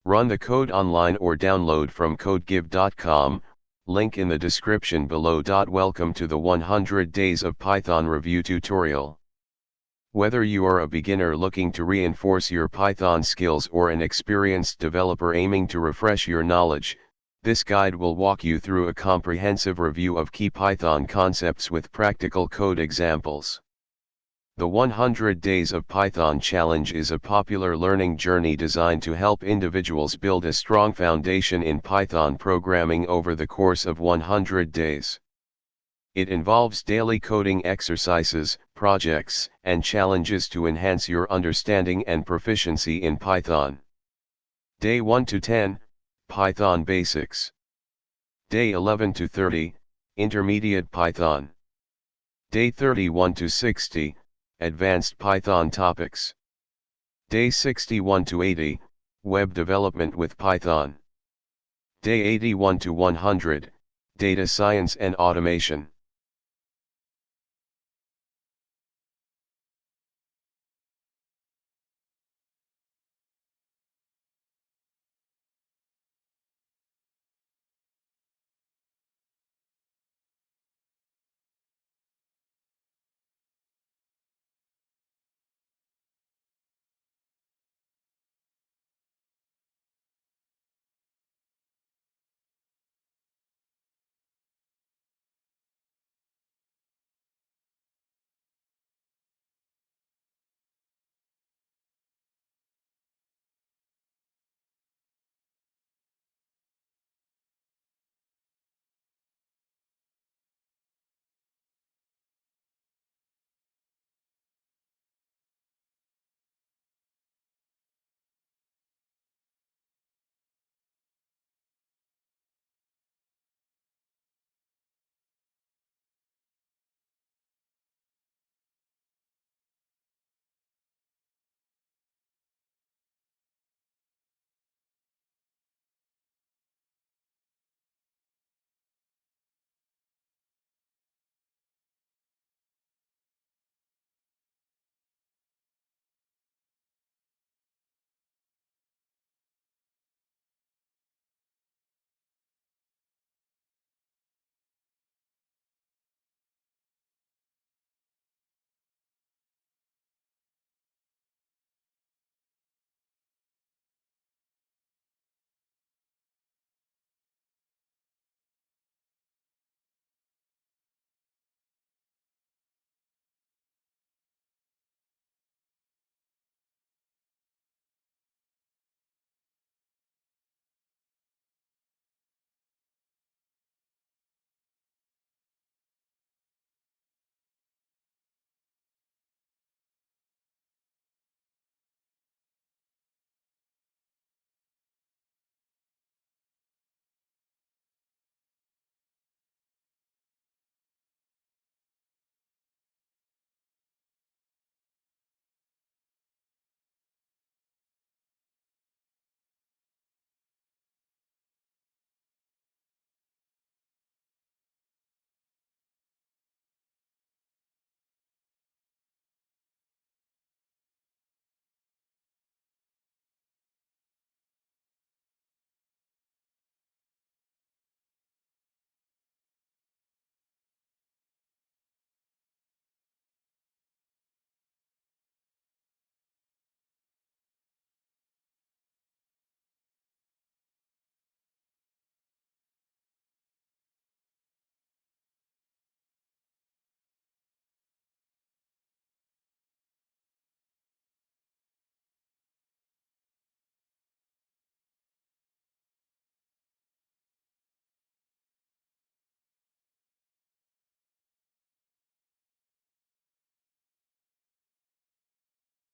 Run the code online or download from codegive.com, link in the description below. Welcome to the 100 Days of Python Review tutorial. Whether you are a beginner looking to reinforce your Python skills or an experienced developer aiming to refresh your knowledge, this guide will walk you through a comprehensive review of key Python concepts with practical code examples. The 100 Days of Python Challenge is a popular learning journey designed to help individuals build a strong foundation in Python programming over the course of 100 days. It involves daily coding exercises, projects, and challenges to enhance your understanding and proficiency in Python. Day 1 to 10, Python Basics. Day 11 to 30, Intermediate Python. Day 31 to 60, Advanced Python Topics. Day 61 to 80, Web Development with Python. Day 81 to 100, Data Science and Automation.